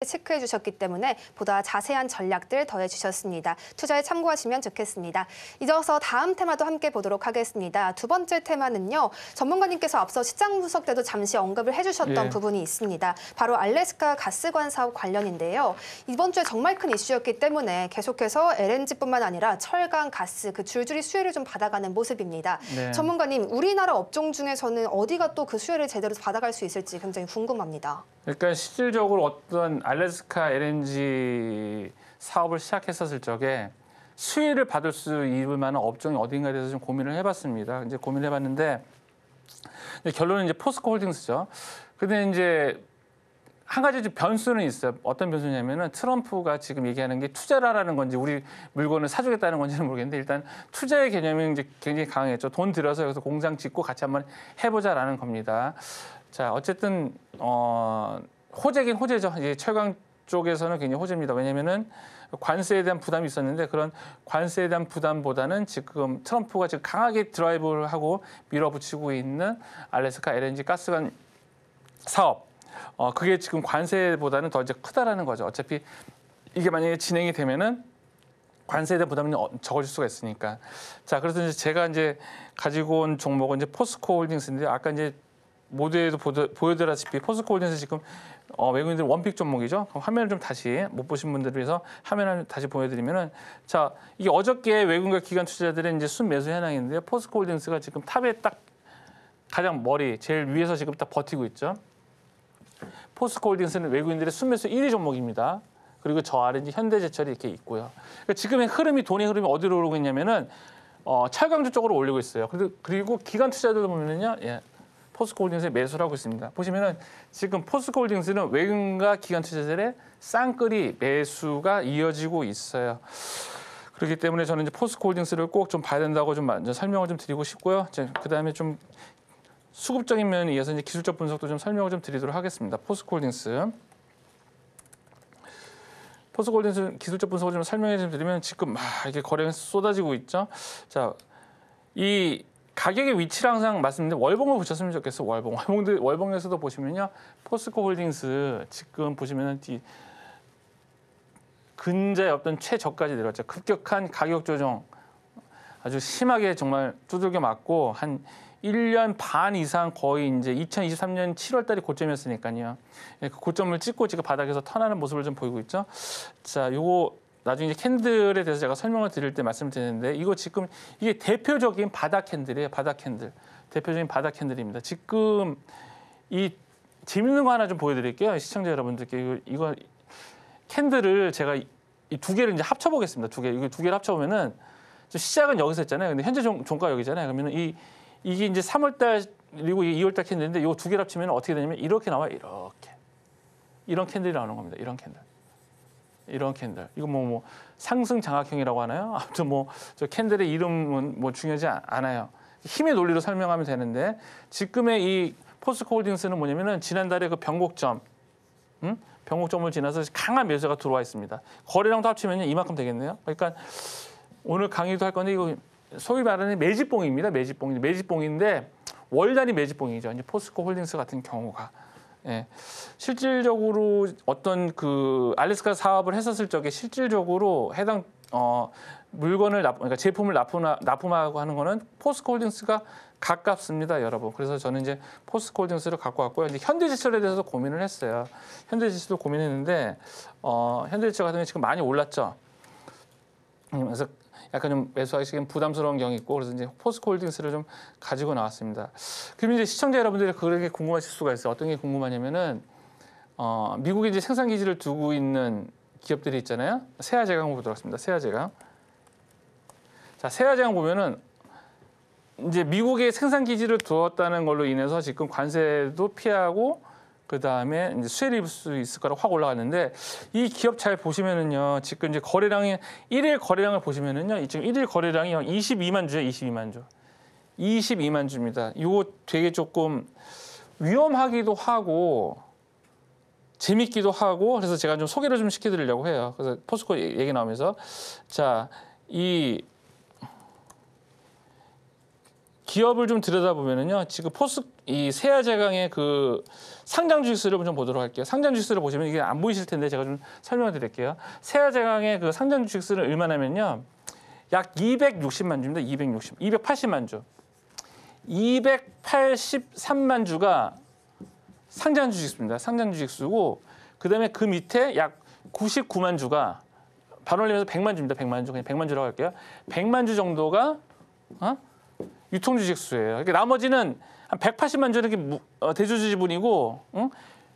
체크해 주셨기 때문에 보다 자세한 전략들 더해 주셨습니다. 투자에 참고하시면 좋겠습니다. 이어서 다음 테마도 함께 보도록 하겠습니다. 두 번째 테마는요. 전문가님께서 앞서 시장 분석 때도 잠시 언급을 해주셨던 부분이 있습니다. 바로 알래스카 가스관 사업 관련인데요. 이번 주에 정말 큰 이슈였기 때문에 계속해서 LNG뿐만 아니라 철강, 가스 그 줄줄이 수혜를 좀 받아가는 모습입니다. 네. 전문가님, 우리나라 업종 중에서는 어디가 또 그 수혜를 제대로 받아갈 수 있을지 굉장히 궁금합니다. 그러니까 실질적으로 어떤 알래스카 LNG 사업을 시작했었을 적에 수혜를 받을 수 있을 만한 업종이 어딘가에 대해서 좀 고민을 해봤습니다. 이제 고민을 해봤는데 결론은 이제 포스코 홀딩스죠. 근데 이제 한 가지 변수는 있어요. 어떤 변수냐면은 트럼프가 지금 얘기하는 게 투자라는 건지 우리 물건을 사주겠다는 건지는 모르겠는데 일단 투자의 개념이 이제 굉장히 강했죠. 돈 들여서 여기서 공장 짓고 같이 한번 해보자라는 겁니다. 자, 어쨌든 호재긴 호재죠. 이제 철강 쪽에서는 굉장히 호재입니다. 왜냐면은 관세에 대한 부담이 있었는데 그런 관세에 대한 부담보다는 지금 트럼프가 지금 강하게 드라이브를 하고 밀어붙이고 있는 알래스카 LNG 가스관 사업. 그게 지금 관세보다는 더 이제 크다라는 거죠. 어차피 이게 만약에 진행이 되면은 관세에 대한 부담이 적어질 수가 있으니까. 자, 그래서 이제 제가 이제 가지고 온 종목은 이제 포스코 홀딩스인데 아까 이제 모두에도 보여드렸다시피 포스코 홀딩스 지금 외국인들 원픽 종목이죠. 그럼 화면을 좀 다시 못 보신 분들을 위해서 화면을 다시 보여드리면은 자, 이게 어저께 외국인과 기관 투자자들의 이제 순매수 현황인데요. 포스코 홀딩스가 지금 탑에 딱 가장 머리 제일 위에서 지금 딱 버티고 있죠. 포스코 홀딩스는 외국인들의 순매수 1위 종목입니다. 그리고 저 아래 이제 현대제철이 이렇게 있고요. 그러니까 지금의 흐름이 돈의 흐름이 어디로 오르고 있냐면은 철강주 쪽으로 올리고 있어요. 그리고 기관 투자자들 보면은요, 포스코 홀딩스에 매수를 하고 있습니다. 보시면은 지금 포스코 홀딩스는 외국인과 기관 투자자들의 쌍끌이 매수가 이어지고 있어요. 그렇기 때문에 저는 이제 포스코 홀딩스를 꼭 좀 봐야 된다고 좀 먼저 설명을 좀 드리고 싶고요. 그다음에 좀 수급적인 면에 이어서 이제 기술적 분석도 좀 설명을 좀 드리도록 하겠습니다. 포스코 홀딩스 기술적 분석을 좀 설명해 좀 드리면 지금 막 이렇게 거래가 쏟아지고 있죠. 자, 이 가격의 위치를 항상 말씀드리는데 월봉을 보셨으면 좋겠어요. 월봉에서도 보시면요, 포스코 홀딩스 지금 보시면은 근자의 어떤 최저까지 내려왔죠. 급격한 가격 조정 아주 심하게 정말 두들겨 맞고 한 1년 반 이상 거의 이제 2023년 7월 달이 고점이었으니까요. 그 고점을 찍고 지금 바닥에서 턴하는 모습을 좀 보이고 있죠. 자, 요거 나중에 이제 캔들에 대해서 제가 설명을 드릴 때 말씀드리는데 이거 지금 이게 대표적인 바닥 캔들이에요. 바닥 캔들. 대표적인 바닥 캔들입니다. 지금 이 재밌는 거 하나 좀 보여드릴게요. 시청자 여러분들께 이거 캔들을 제가 이 두 개를 이제 합쳐보겠습니다. 이거 두 개를 합쳐보면은 시작은 여기서 했잖아요. 근데 현재 종가 여기잖아요. 그러면은 이게 이제 3월달 그리고 2월달 캔들인데 이거 두 개를 합치면 어떻게 되냐면 이렇게 나와요. 이렇게 이런 캔들이 나오는 겁니다. 이런 캔들. 이거 뭐 상승 장악형이라고 하나요? 아무튼 뭐 저 캔들의 이름은 뭐 중요하지 않아요. 힘의 논리로 설명하면 되는데 지금의 이 포스코 홀딩스는 뭐냐면은 지난달에 그 변곡점을 지나서 강한 매수가 들어와 있습니다. 거래량도 합치면 이만큼 되겠네요. 그러니까 오늘 강의도 할 건데 이거 소위 말하는 매집봉입니다. 매집봉인데 월 단위 매집봉이죠. 이제 포스코 홀딩스 같은 경우가. 실질적으로 어떤 그 알래스카 사업을 했었을 적에 실질적으로 해당 물건을 그러니까 제품을 납품하고 하는 거는 포스코 홀딩스가 가깝습니다, 여러분. 그래서 저는 이제 포스코 홀딩스를 갖고 왔고요. 이제 현대제철에 대해서 고민을 했어요. 현대제철도 고민했는데 현대제철 같은 경우 지금 많이 올랐죠. 그래서 약간 좀 매수하시기엔 부담스러운 경이 있고 그래서 이제 포스코 홀딩스를 좀 가지고 나왔습니다. 그럼 이제 시청자 여러분들이 그렇게 궁금하실 수가 있어요. 어떤 게 궁금하냐면은 미국에 이제 생산 기지를 두고 있는 기업들이 있잖아요. 세아제강 보도록 하겠습니다. 세아제강. 자, 세아제강 보면은 이제 미국에 생산 기지를 두었다는 걸로 인해서 지금 관세도 피하고 그 다음에 이제 수혜를 입을 수 있을 거라고 확 올라갔는데 이 기업 잘 보시면은요, 지금 이제 거래량이 1일 거래량을 보시면은요, 지금 1일 거래량이 22만 주예요, 22만 주입니다. 이거 되게 조금 위험하기도 하고 재밌기도 하고 그래서 제가 좀 소개를 좀 시켜드리려고 해요. 그래서 포스코 얘기 나오면서 자, 이 기업을 좀 들여다보면은요. 지금 이 세아제강의 그 상장 주식수를 좀 보도록 할게요. 상장 주식수를 보시면 이게 안 보이실 텐데 제가 좀 설명을 드릴게요. 세아제강의 그 상장 주식수를 얼마냐면요. 약 260만 주입니다. 280만 주. 283만 주가 상장 주식수입니다. 상장 주식수고 그다음에 그 밑에 약 99만 주가 반올림해서 100만 주입니다. 100만 주. 그냥 100만 주라고 할게요. 100만 주 정도가 유통주식수예요. 그러니까 나머지는 한 180만 주 이렇게 대주주 지분이고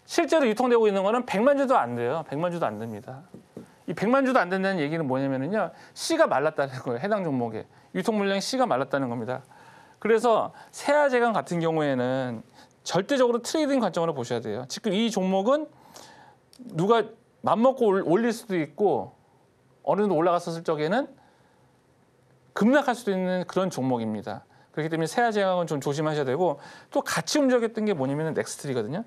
실제로 유통되고 있는 거는 100만 주도 안 돼요. 100만 주도 안 됩니다. 이 100만 주도 안 된다는 얘기는 뭐냐면요. C가 말랐다는 거예요. 해당 종목에. 유통 물량이 C가 말랐다는 겁니다. 그래서 세아제강 같은 경우에는 절대적으로 트레이딩 관점으로 보셔야 돼요. 지금 이 종목은 누가 맘먹고 올릴 수도 있고 어느 정도 올라갔었을 적에는 급락할 수도 있는 그런 종목입니다. 그렇기 때문에 세아제강은 좀 조심하셔야 되고 또 같이 움직였던 게 뭐냐면 넥스틸이거든요.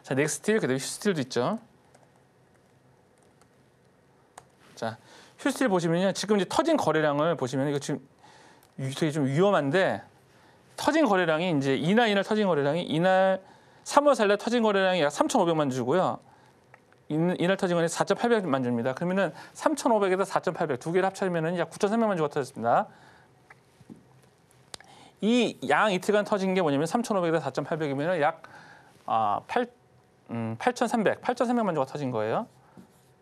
자, 넥스틸 그다음에 휴스틸도 있죠. 자, 휴스틸 보시면요. 지금 이제 터진 거래량을 보시면 이거 지금 되게 좀 위험한데 터진 거래량이 이제 이날 터진 거래량이 이날 3월 4일 터진 거래량이 약 3,500만 주고요. 이날 터진 거는 4,800만 주입니다. 그러면은 3,500에다 4,800 두 개를 합치면은 약 9,300만 주가 터졌습니다. 이 양 이틀간 터진 게 뭐냐면 3,500에다 4,800이면은 약 8,300만 주가 터진 거예요.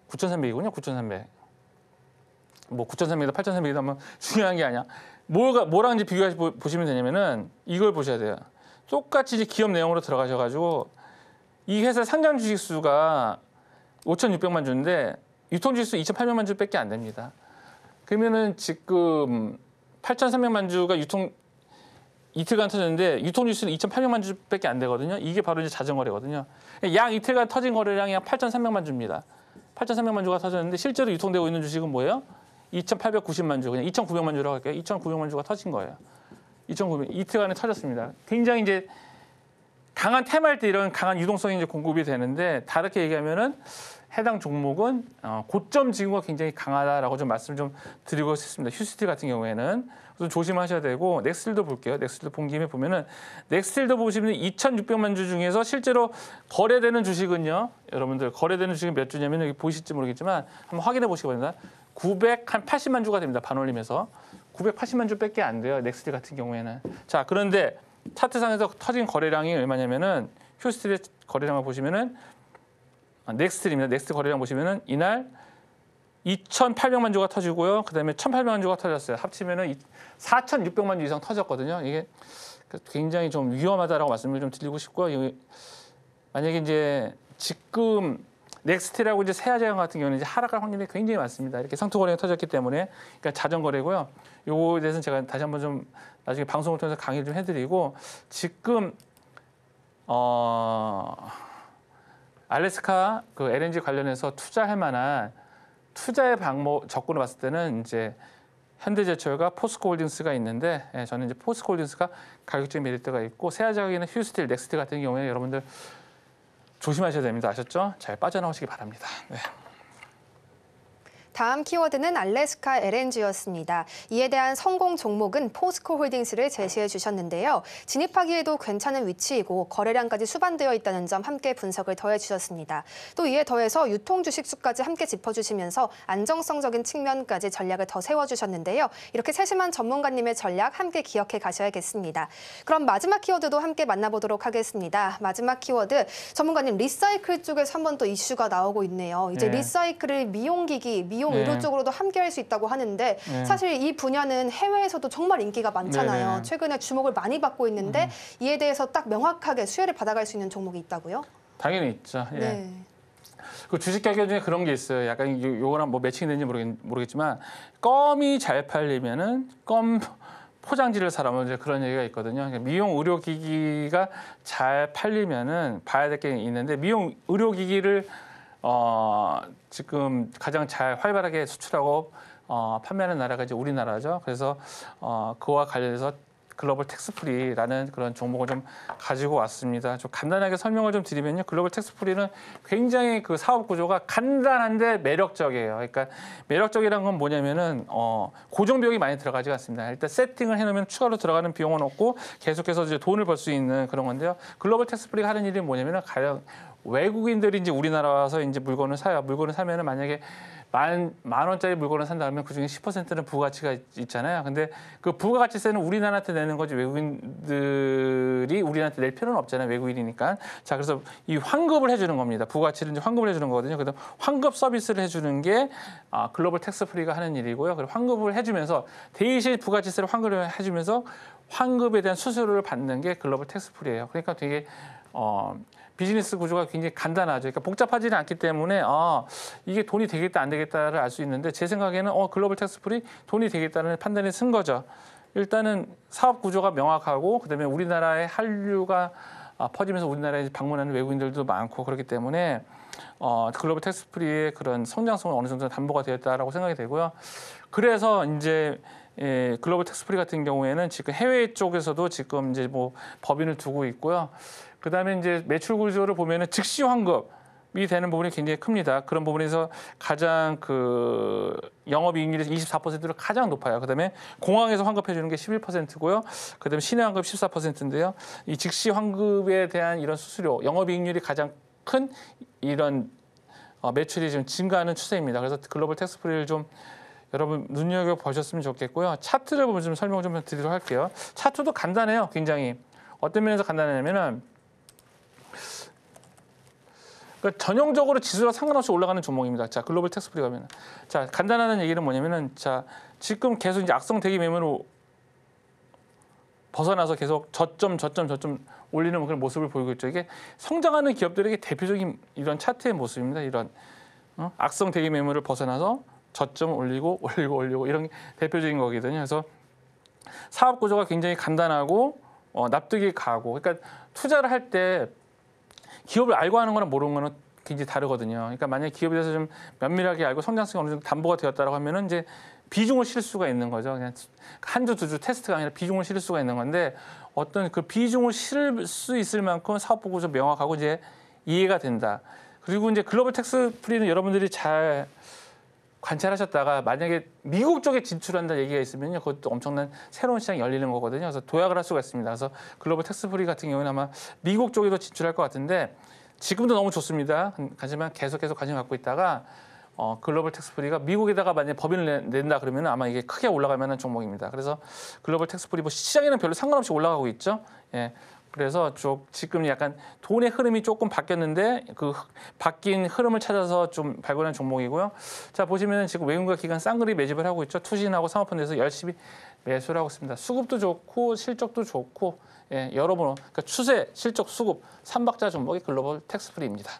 9,300이군요. 9,300. 뭐 9,300에다 8,300이다 하면 중요한 게 아니야. 뭐랑 이제 비교해 보시면 되냐면은 이걸 보셔야 돼요. 똑같이 이제 기업 내용으로 들어가셔가지고 이 회사 상장 주식 수가 5,600만 주인데 유통 주식 수 2,800만 주밖에 안 됩니다. 그러면은 지금 8,300만 주가 이틀간 터졌는데 유통 주식 수는 2,800만 주밖에 안 되거든요. 이게 바로 이제 자전거래거든요. 양 이틀간 터진 거래량이 약 8,300만 주입니다. 8,300만 주가 터졌는데 실제로 유통되고 있는 주식은 뭐예요? 2,890만 주, 그냥 2,900만 주라고 할게요. 2,900만 주가 터진 거예요. 2,900 이틀간에 터졌습니다. 굉장히 이제 강한 테마일 때 이런 강한 유동성이 이제 공급이 되는데 다르게 얘기하면은 해당 종목은 고점 징후가 굉장히 강하다라고 좀 말씀을 좀 드리고 싶습니다. 휴스틸 같은 경우에는 좀 조심하셔야 되고 넥스틸도 볼게요. 넥스틸도 본 김에 보면은 넥스틸도 보시면 2,600만 주 중에서 실제로 거래되는 주식은요. 여러분들 거래되는 주식이 몇 주냐면 여기 보이실지 모르겠지만 한번 확인해 보시기 바랍니다. 980만 주가 됩니다. 반올림해서 980만 주밖에 안 돼요. 넥스틸 같은 경우에는. 자, 그런데 차트상에서 터진 거래량이 얼마냐면은 휴스틸의 거래량을 보시면은 넥스틸입니다. 넥스틸 거래량 보시면은 이날 2,800만 주가 터지고요. 그다음에 1,800만 주가 터졌어요. 합치면은 4,600만 주 이상 터졌거든요. 이게 굉장히 좀 위험하다라고 말씀을 좀 드리고 싶고요. 만약에 이제 지금 넥스틸하고 이제 세아제강 같은 경우는 이제 하락할 확률이 굉장히 많습니다. 이렇게 상투 거래가 터졌기 때문에 그러니까 자전거래고요. 요거에 대해서는 제가 다시 한번 좀 나중에 방송을 통해서 강의를 좀 해드리고 지금 알래스카 그 LNG 관련해서 투자할 만한 투자의 방법 접근을 봤을 때는 이제 현대제철과 포스코홀딩스가 있는데 저는 이제 포스코홀딩스가 가격적인 메리트가 있고 세아제강에는 휴스틸, 넥스틸 같은 경우에 여러분들 조심하셔야 됩니다. 아셨죠? 잘 빠져나오시기 바랍니다. 네. 다음 키워드는 알래스카 LNG였습니다. 이에 대한 성공 종목은 포스코홀딩스를 제시해 주셨는데요. 진입하기에도 괜찮은 위치이고 거래량까지 수반되어 있다는 점 함께 분석을 더해 주셨습니다. 또 이에 더해서 유통 주식 수까지 함께 짚어주시면서 안정성적인 측면까지 전략을 더 세워주셨는데요. 이렇게 세심한 전문가님의 전략 함께 기억해 가셔야겠습니다. 그럼 마지막 키워드도 함께 만나보도록 하겠습니다. 마지막 키워드 전문가님 리사이클 쪽에서 한 번 또 이슈가 나오고 있네요. 이제 리사이클을 미용기기, 미용 의료 쪽으로도 함께 할 수 있다고 하는데 사실 이 분야는 해외에서도 정말 인기가 많잖아요. 네네. 최근에 주목을 많이 받고 있는데 이에 대해서 딱 명확하게 수혜를 받아갈 수 있는 종목이 있다고요? 당연히 있죠. 예. 네. 그 주식 가격 중에 그런 게 있어요. 약간 요거랑 뭐 매칭이 되는지 모르겠지만 껌이 잘 팔리면은 껌 포장지를 사라면 이제 그런 얘기가 있거든요. 그러니까 미용 의료기기가 잘 팔리면은 봐야 될 게 있는데 미용 의료기기를 지금 가장 잘 활발하게 수출하고 판매하는 나라가 이제 우리나라죠. 그래서 그와 관련해서 글로벌 텍스프리라는 그런 종목을 좀 가지고 왔습니다. 좀 간단하게 설명을 좀 드리면요. 글로벌 텍스프리는 굉장히 그 사업 구조가 간단한데 매력적이에요. 그러니까 매력적이라는 건 뭐냐면은 고정 비용이 많이 들어가지 않습니다. 일단 세팅을 해놓으면 추가로 들어가는 비용은 없고 계속해서 이제 돈을 벌 수 있는 그런 건데요. 글로벌 텍스프리가 하는 일이 뭐냐면은 가령 외국인들이 이제 우리나라 와서 이제 물건을 사요. 물건을 사면은 만약에 만 원짜리 물건을 산다 그러면 그중에 10%는 부가가치가 있잖아요. 근데 그 부가가치세는 우리나라한테 내는 거지 외국인들이 우리나라한테 낼 필요는 없잖아요. 외국인이니까. 자, 그래서 이 환급을 해주는 겁니다. 부가가치를 이제 환급을 해주는 거거든요. 그래서 환급 서비스를 해주는 게 글로벌 텍스프리가 하는 일이고요. 그리고 환급을 해주면서 대신 부가가치세를 환급을 해주면서 환급에 대한 수수료를 받는 게 글로벌 텍스프리예요. 그러니까 되게 비즈니스 구조가 굉장히 간단하죠. 그러니까 복잡하지는 않기 때문에 이게 돈이 되겠다 안 되겠다를 알 수 있는데 제 생각에는 글로벌 텍스프리 돈이 되겠다는 판단이 쓴 거죠. 일단은 사업 구조가 명확하고 그다음에 우리나라의 한류가 퍼지면서 우리나라에 방문하는 외국인들도 많고 그렇기 때문에 글로벌 텍스프리의 그런 성장성은 어느 정도 담보가 되었다라고 생각이 되고요. 그래서 이제 글로벌 텍스프리 같은 경우에는 지금 해외 쪽에서도 지금 이제 뭐 법인을 두고 있고요. 그다음에 이제 매출 구조를 보면은 즉시 환급이 되는 부분이 굉장히 큽니다. 그런 부분에서 가장 그 영업이익률이 24%로 가장 높아요. 그다음에 공항에서 환급해 주는 게 11%고요. 그다음에 시내 환급 14%인데요. 이 즉시 환급에 대한 이런 수수료, 영업이익률이 가장 큰 이런 매출이 좀 증가하는 추세입니다. 그래서 글로벌 텍스프리를 좀 여러분 눈여겨 보셨으면 좋겠고요. 차트를 보면 좀 설명을 좀 드리도록 할게요. 차트도 간단해요. 굉장히 어떤 면에서 간단하냐면은 그러니까 전형적으로 지수와 상관없이 올라가는 종목입니다. 자, 글로벌 텍스프리 가면 자, 간단한 얘기는 뭐냐면은 자, 지금 계속 이제 악성 대기 매물로 벗어나서 계속 저점 올리는 그런 모습을 보이고 있죠. 이게 성장하는 기업들에게 대표적인 이런 차트의 모습입니다. 이런 악성 대기 매물을 벗어나서 저점을 올리고 이런 게 대표적인 거거든요. 그래서 사업 구조가 굉장히 간단하고 납득이 가고 그러니까 투자를 할 때 기업을 알고 하는 거랑 모르는 거는 굉장히 다르거든요. 그러니까 만약에 기업에 대해서 좀 면밀하게 알고 성장성이 어느 정도 담보가 되었다라고 하면은 이제 비중을 실을 수가 있는 거죠. 그냥 한 주, 두 주 테스트가 아니라 비중을 실을 수가 있는 건데 어떤 그 비중을 실을 수 있을 만큼 사업 구조 명확하고 이제 이해가 된다. 그리고 이제 글로벌 텍스프리는 여러분들이 잘 관찰하셨다가 만약에 미국 쪽에 진출한다 얘기가 있으면요, 그것도 엄청난 새로운 시장이 열리는 거거든요. 그래서 도약을 할 수가 있습니다. 그래서 글로벌 텍스프리 같은 경우는 아마 미국 쪽에도 진출할 것 같은데 지금도 너무 좋습니다. 하지만 계속해서 관심 갖고 있다가 글로벌 텍스프리가 미국에다가 만약에 법인을 낸다 그러면 아마 이게 크게 올라가는 종목입니다. 그래서 글로벌 텍스프리 뭐 시장에는 별로 상관없이 올라가고 있죠. 예. 그래서 지금 약간 돈의 흐름이 조금 바뀌었는데 그 바뀐 흐름을 찾아서 좀 발굴한 종목이고요. 자, 보시면 지금 외국인과 기관 쌍그리 매집을 하고 있죠. 투신하고 사모펀드에서 열심히 매수를 하고 있습니다. 수급도 좋고 실적도 좋고 여러모로 그러니까 추세, 실적, 수급 3박자 종목이 글로벌 텍스프리입니다.